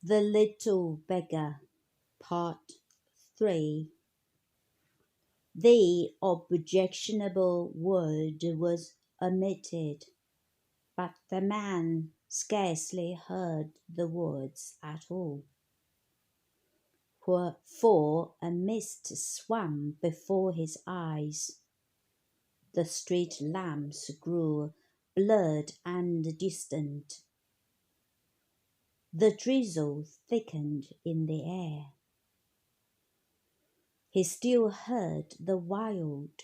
The Little Beggar, Part 3. The objectionable word was omitted, but the man scarcely heard the words at all. For a mist swam before his eyes. The street lamps grew blurred and distant. The drizzle thickened in the air. He still heard the wild,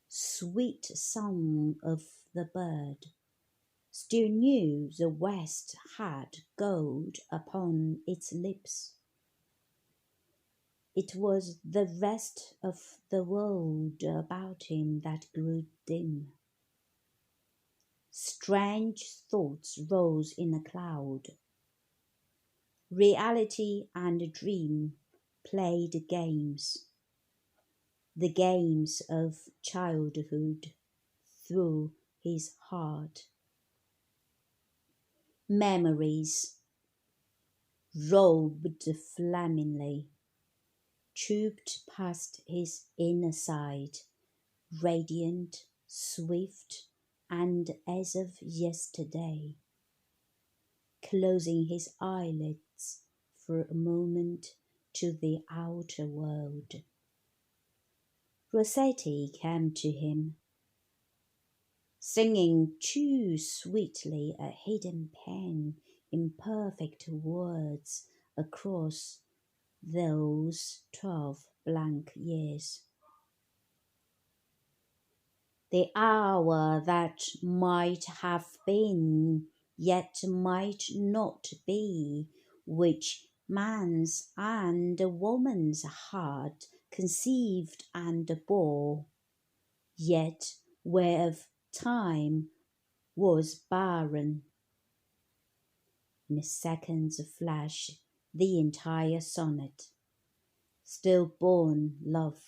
sweet song of the bird, still knew the west had gold upon its lips. It was the rest of the world about him that grew dim. Strange thoughts rose in a cloud. Reality and dream played games, the games of childhood through his heart. Memories, robed flamingly, trooped past his inner side, radiant, swift, and as of yesterday. Closing his eyelids for a moment to the outer world. Rossetti came to him, singing too sweetly a hidden pain in perfect words across those 12 blank years. The hour that might have been, yet might not be, which man's and woman's heart conceived and bore, yet whereof time was barren. In a second's flash the entire sonnet, stillborn love,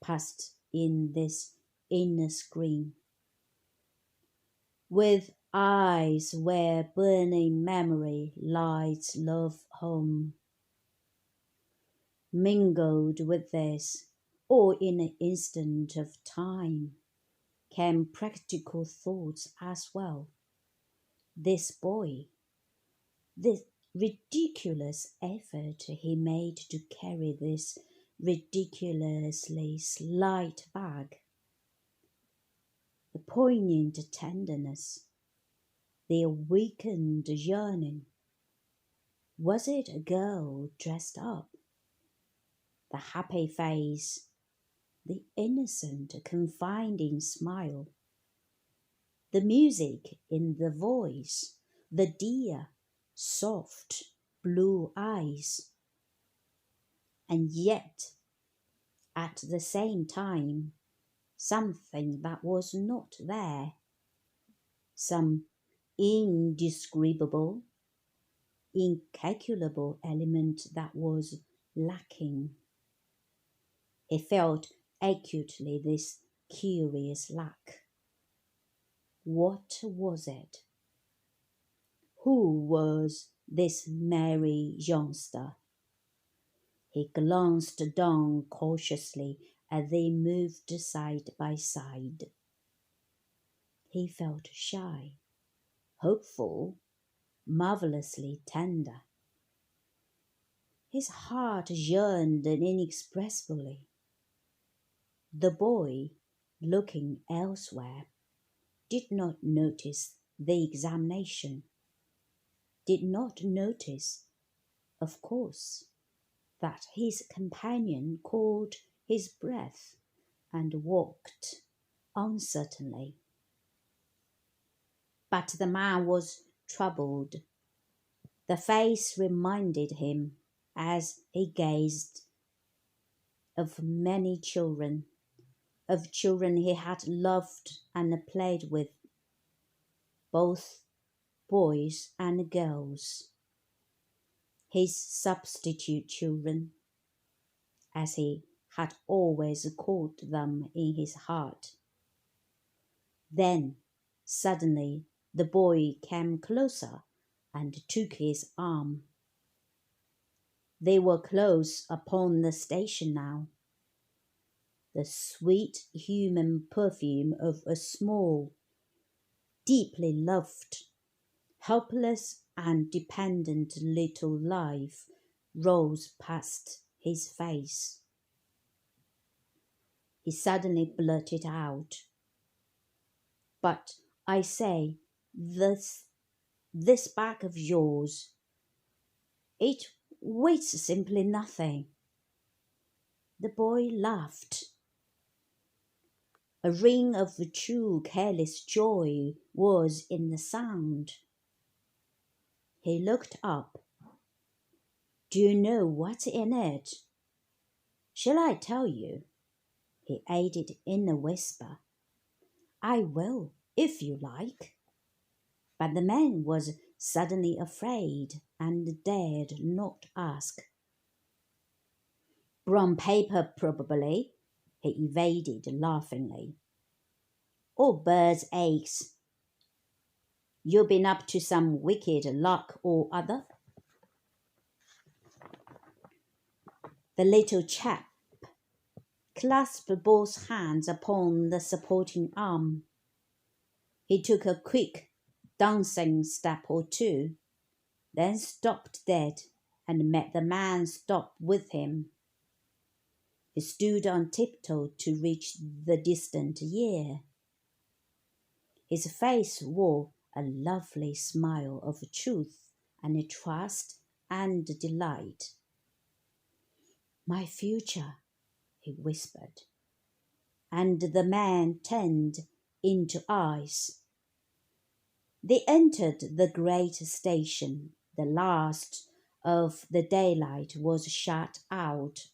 passed in this inner screen. With eyes where burning memory lights love home. Mingled with this, or in an instant of time, came practical thoughts as well. This boy, this ridiculous effort he made to carry this ridiculously slight bag, the poignant tenderness, the awakened yearning. Was it a girl dressed up? The happy face, the innocent, confiding smile, the music in the voice, the dear, soft blue eyes. And yet, at the same time, something that was not there, some indescribable, incalculable element that was lacking. He felt acutely this curious lack. What was it? Who was this merry youngster? He glanced down cautiously as they moved side by side. He felt shy, hopeful, marvelously tender. His heart yearned inexpressibly. The boy, looking elsewhere, did not notice the examination, did not notice, of course, that his companion caught his breath and walked uncertainly. But the man was troubled. The face reminded him, as he gazed, of many children, of children he had loved and played with, both boys and girls, his substitute children, as he had always called them in his heart. Then, suddenly, the boy came closer and took his arm. They were close upon the station now. The sweet human perfume of a small, deeply loved, helpless and dependent little life rose past his face. He suddenly blurted out, "But I say, this bag of yours, it weighs simply nothing." The boy laughed. A ring of true careless joy was in the sound. He looked up. "Do you know what's in it?" "Shall I tell you?" He added in a whisper. "I will, if you like." But the man was suddenly afraid and dared not ask. "Brown paper, probably," he evaded laughingly. "Or birds' eggs. You've been up to some wicked luck or other?" The little chap clasped both hands upon the supporting arm. He took a quick, dancing step or two, then stopped dead and made the man stop with him. He stood on tiptoe to reach the distant ear. His face wore a lovely smile of truth and trust and delight. "My future," he whispered, and the man turned into eyes. They entered the great station. The last of the daylight was shut out.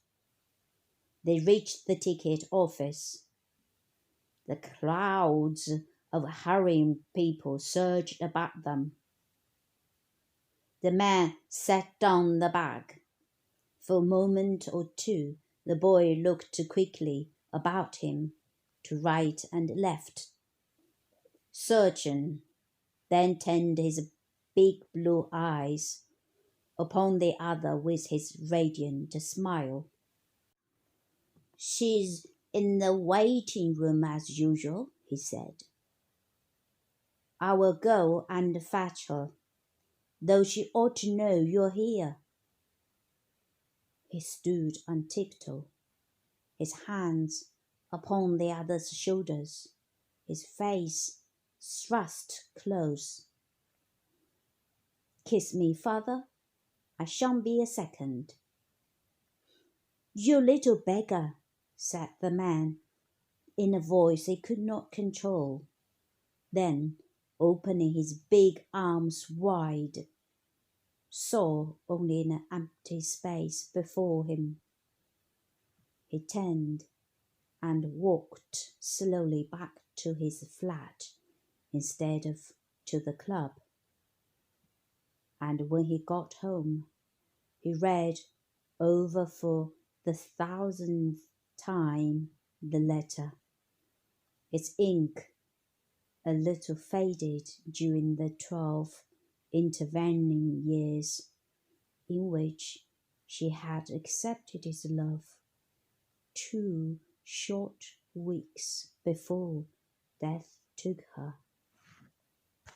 They reached the ticket office. The crowds of hurrying people surged about them. The man set down the bag. For a moment or two, the boy looked quickly about him, to right and left, searching, then turned his big blue eyes upon the other with his radiant smile. "She's in the waiting room as usual," he said. "I will go and fetch her, though she ought to know you're here." He stood on tiptoe, his hands upon the other's shoulders, his face thrust close. "Kiss me, father. I shan't be a second." "You little beggar," said the man, in a voice he could not control. Then, opening his big arms wide, saw only an empty space before him. He turned and walked slowly back to his flat instead of to the club. And when he got home, he read over for the 1,000th time the letter. Its ink a little faded during the 12 intervening years in which she had accepted his love, 2 short weeks before death took her.